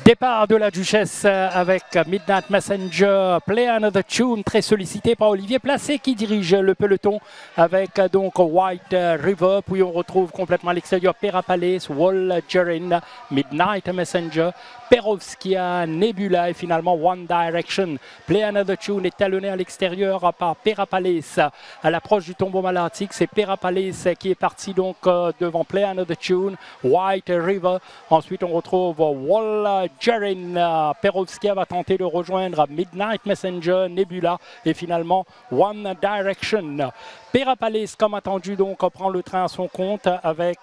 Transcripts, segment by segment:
Départ de la Duchesse avec Midnight Messenger, Play Another Tune, très sollicité par Olivier Placé qui dirige le peloton avec donc White River. Puis on retrouve complètement à l'extérieur Perapalace, Walgerin, Midnight Messenger, Perovskia, Nebula et finalement One Direction. Play Another Tune est talonné à l'extérieur par Perapalace. À l'approche du tombeau malartique, c'est Perapalace qui est parti donc devant Play Another Tune, White River. Ensuite on retrouve Walgerin. Perovskia va tenter de rejoindre Midnight Messenger, Nebula et finalement One Direction. Perapalace, comme attendu, donc prend le train à son compte avec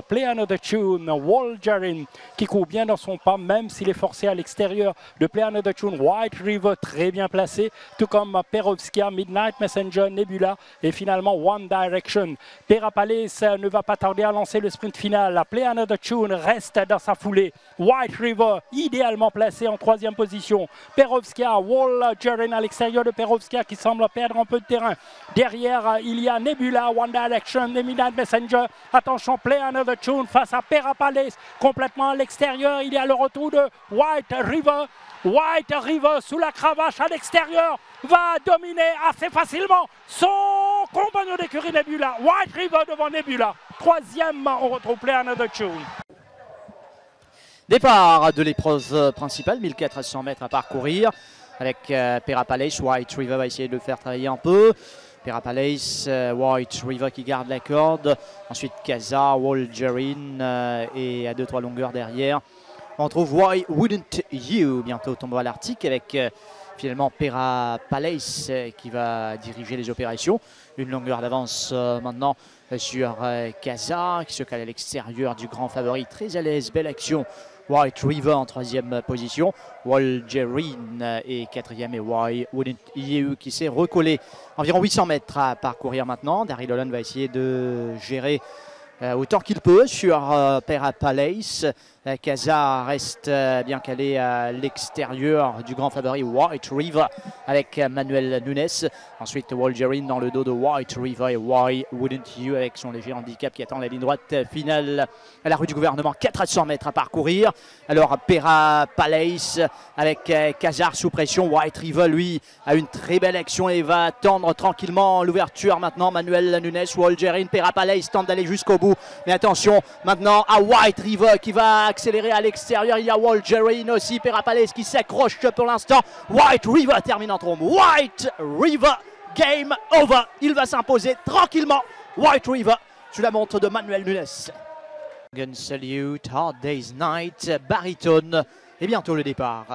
Play Another Tune, Walgerin qui court bien dans son pas, même s'il est forcé à l'extérieur de Play Another Tune. White River très bien placé, tout comme Perovskia, Midnight Messenger, Nebula et finalement One Direction. Perapalace ne va pas tarder à lancer le sprint final. Play Another Tune reste dans sa foulée. White River idéalement placé en troisième position. Perovskia, Walgerin à l'extérieur de Perovskia qui semble perdre un peu de terrain. Derrière, il y a Nebula, One Direction et Midnight Messenger. Attention, Play Another Tune face à Perapalace complètement à l'extérieur. Il y a le retour de White River. White River sous la cravache à l'extérieur va dominer assez facilement son compagnon d'écurie Nebula. White River devant Nebula. Troisième, on retrouve Play Another Tune. Départ de l'épreuve principale, 1400 mètres à parcourir avec Perapalace. White River va essayer de le faire travailler un peu. Perapalace, White River qui garde la corde. Ensuite Kaza, Walgerin et à 2-3 longueurs derrière. On trouve Why Wouldn't You bientôt tombeau à l'Arctique avec finalement Perapalace qui va diriger les opérations. Une longueur d'avance maintenant sur Kaza qui se cale à l'extérieur du grand favori. Très à l'aise, belle action. White River en troisième position, Walgerin est quatrième et Why Wouldn't You qui s'est recollé. Environ 800 mètres à parcourir maintenant. Daryl Holland va essayer de gérer autant qu'il peut sur Perapalace. Kaza reste bien calé à l'extérieur du grand favori White River avec Manuel Nunes. Ensuite Walgerin dans le dos de White River et Why Wouldn't You avec son léger handicap qui attend la ligne droite finale à la rue du gouvernement. 400 mètres à parcourir. Alors Perapalace avec Kaza sous pression. White River lui a une très belle action et va attendre tranquillement l'ouverture maintenant. Manuel Nunes, Walgerin, Perapalace tente d'aller jusqu'au bout. Mais attention maintenant à White River qui va accélérer à l'extérieur. Il y a Walgerin aussi, Perapalace qui s'accroche pour l'instant. White River termine en trombe. White River, game over. Il va s'imposer tranquillement. White River sous la montre de Manuel Nunes. Gun Salute, Hard Day's Night, baritone et bientôt le départ.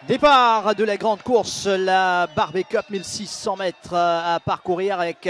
Départ de la grande course, la Barbie Cup, 1600 mètres à parcourir avec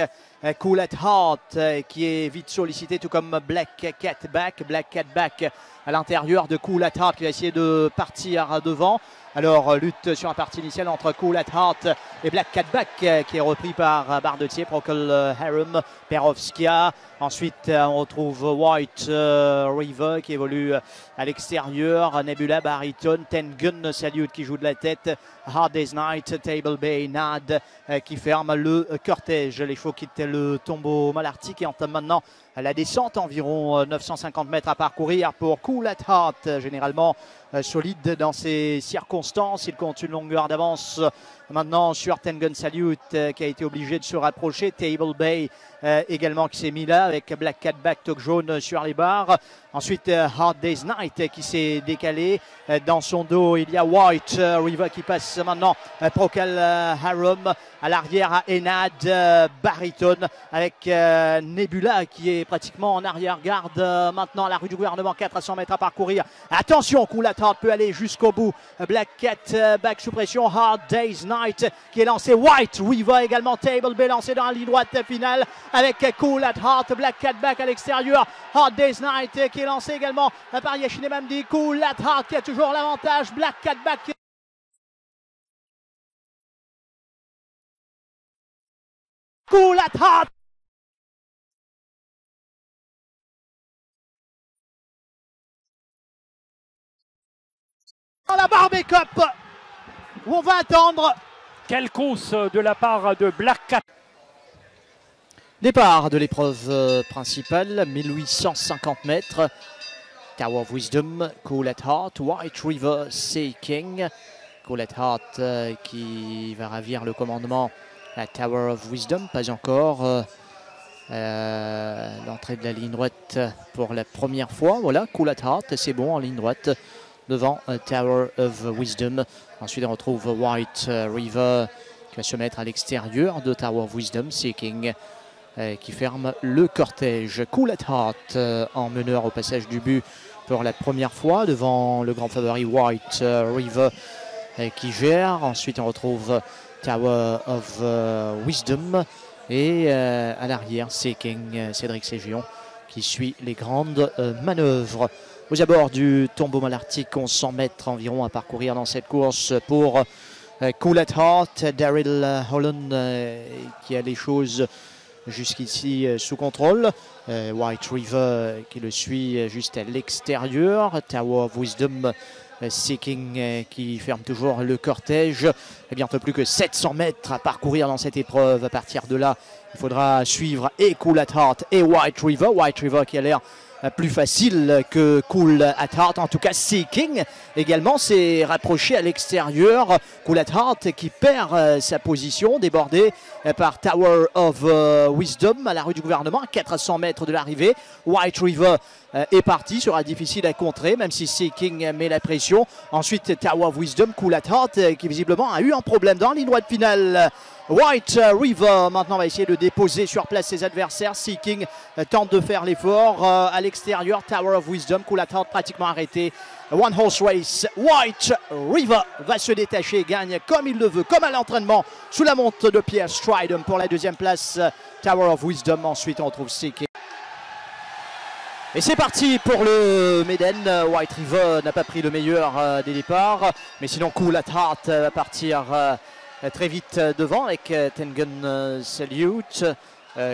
Cool at Heart qui est vite sollicité, tout comme Black Cat Back. Black Cat Back à l'intérieur de Cool at Heart qui va essayer de partir devant. Alors lutte sur la partie initiale entre Cool at Heart et Black Cat Back qui est repris par Bardetier, Procol Harum, Perovskia. Ensuite on retrouve White River qui évolue à l'extérieur. Nebula, Baritone, Ten Gun Salute qui joue de la tête. Hard Day's Night, Table Bay, Nad qui ferme le cortège. Les chevaux quittent le tombeau malartique et entament maintenant la descente. Environ 950 mètres à parcourir pour Cool at Heart, généralement solide dans ces circonstances. Il compte une longueur d'avance maintenant sur Ten Gun Salute qui a été obligé de se rapprocher. Table Bay également qui s'est mis là avec Black Cat Back, toque jaune sur les barres. Ensuite Hard Day's Night qui s'est décalé. Dans son dos il y a White River qui passe maintenant. Procol Harum à l'arrière à Enad, Baritone avec Nebula qui est pratiquement en arrière-garde maintenant à la rue du gouvernement. 400 mètres à parcourir. Attention, Cool at Heart peut aller jusqu'au bout. Black Cat Back sous pression. Hard Day's Night qui est lancé. White River également. Table Bay lancé dans la ligne droite finale avec Cool at Heart. Black Cat Back à l'extérieur. Hard Day's Night qui est lancé également par Yashine Mamdi. Cool at Heart qui a toujours l'avantage. Black Cat Back Cool at Heart. Dans la Barbie Cup où on va attendre. Quelle course de la part de Black Cat. Départ de l'épreuve principale, 1850 mètres. Tower of Wisdom, Cool at Heart, White River, Seeking. Cool at Heart qui va ravir le commandement à Tower of Wisdom, pas encore. L'entrée de la ligne droite pour la première fois. Voilà, Cool at Heart, c'est bon en ligne droite devant Tower of Wisdom. Ensuite on retrouve White River qui va se mettre à l'extérieur de Tower of Wisdom, Seeking qui ferme le cortège. Cool at Heart en meneur au passage du but pour la première fois devant le grand favori White River qui gère. Ensuite on retrouve Tower of Wisdom et à l'arrière Seeking, Cédric Ségion qui suit les grandes manœuvres. Aux abords du tombeau malartic, 1100 mètres environ à parcourir dans cette course pour Cool at Heart. Daryl Holland qui a les choses jusqu'ici sous contrôle. White River qui le suit juste à l'extérieur. Tower of Wisdom, Seeking qui ferme toujours le cortège. Et bientôt plus que 700 mètres à parcourir dans cette épreuve. À partir de là, il faudra suivre et Cool at Heart et White River. White River qui a l'air plus facile que Cool at Heart. En tout cas, Seeking également s'est rapproché à l'extérieur. Cool at Heart qui perd sa position, débordé par Tower of Wisdom à la rue du gouvernement, à 400 mètres de l'arrivée. White River est parti, sera difficile à contrer, même si Seeking met la pression. Ensuite, Tower of Wisdom, Cool at Heart qui visiblement a eu un problème dans la ligne droite finale. White River maintenant va essayer de déposer sur place ses adversaires. Seeking tente de faire l'effort à l'extérieur. Tower of Wisdom, Cool at Heart pratiquement arrêté. One horse race. White River va se détacher et gagne comme il le veut, comme à l'entraînement, sous la montre de Pierre Stridham pour la deuxième place. Tower of Wisdom. Ensuite on trouve Seeking. Et c'est parti pour le Maiden. White River n'a pas pris le meilleur des départs, mais sinon Cool at Heart va partir très vite devant avec Tengun Salute.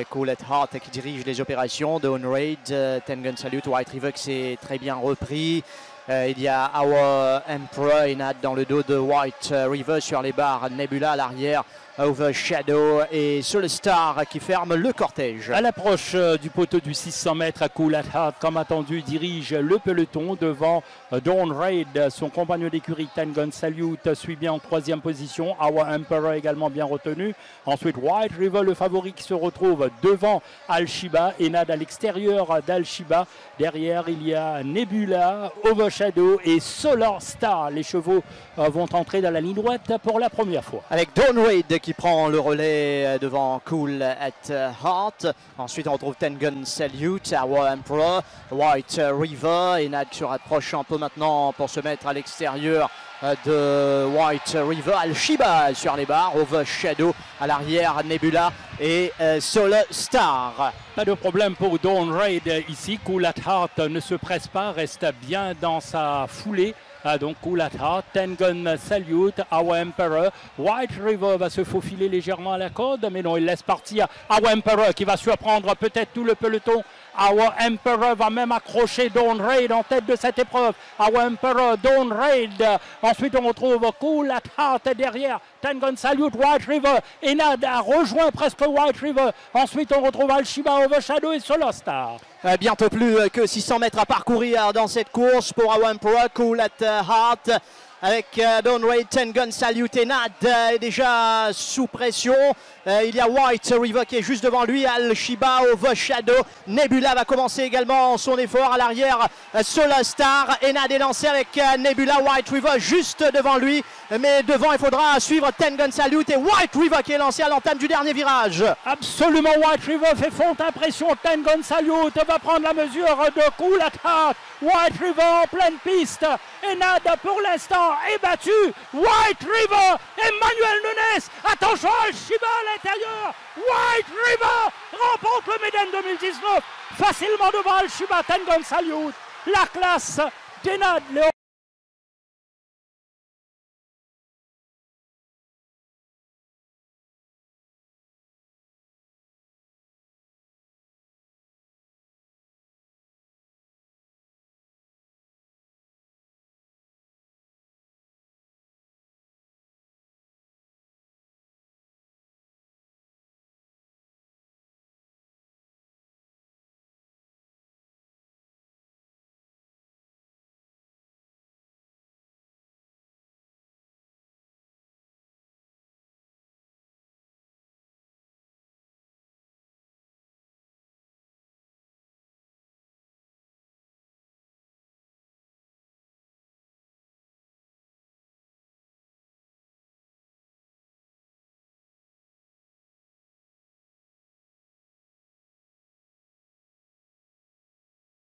Cool at Heart qui dirige les opérations de On Raid. Tengun Salute, White River qui s'est très bien repris. Il y a Our Emperor Enad dans le dos de White River sur les barres. Nebula à l'arrière. Overshadow et Soul Star qui ferme le cortège. À l'approche du poteau du 600 mètres, à Cool at Heart, comme attendu, dirige le peloton devant Dawn Raid. Son compagnon d'écurie Tengun Salute suit bien en troisième position. Our Emperor également bien retenu. Ensuite, White River, le favori, qui se retrouve devant Al-Shiba. Enad à l'extérieur d'Al-Shiba. Derrière, il y a Nebula, Overshadow et Solar Star. Les chevaux vont entrer dans la ligne droite pour la première fois. Avec Dawn Raid qui prend le relais devant Cool at Heart. Ensuite on retrouve Tengun Salute, Our Emperor, White River. Enad se rapproche un peu maintenant pour se mettre à l'extérieur de White River. Al-Shiba sur les barres, Overshadow à l'arrière, Nebula et Soul Star. Pas de problème pour Dawn Raid ici. Cool at Heart ne se presse pas, reste bien dans sa foulée. Donc Cool at Heart, Tengun Salute, Our Emperor. White River va se faufiler légèrement à la corde, mais non, il laisse partir Our Emperor qui va surprendre peut-être tout le peloton. Our Emperor va même accrocher Dawn Raid en tête de cette épreuve. Our Emperor, Dawn Raid. Ensuite on retrouve Cool at Heart derrière. Tengun Salute, White River. Enad a rejoint presque White River. Ensuite on retrouve Al-Shiba, Overshadow et Solar Star. Bientôt plus que 600 mètres à parcourir dans cette course pour Our Emperor. Cool at Heart avec Dawn Raid, Tengun Salute. Enad est déjà sous pression. Il y a White River qui est juste devant lui. Al-Shiba, Overshadow. Nebula va commencer également son effort à l'arrière. Solar Star. Enad est lancé avec Nebula. White River juste devant lui. Mais devant, il faudra suivre Tengun Salute et White River qui est lancé à l'entame du dernier virage. Absolument, White River fait fonte impression. Tengun Salute va prendre la mesure de Cool at Heart. White River en pleine piste. Enad pour l'instant est battu. White River, Emmanuel Nunes. Attention, Al-Shiba à l'intérieur. White River remporte le Maiden 2019 facilement devant Al-Shiba. Tengun Salute. La classe d'Enad.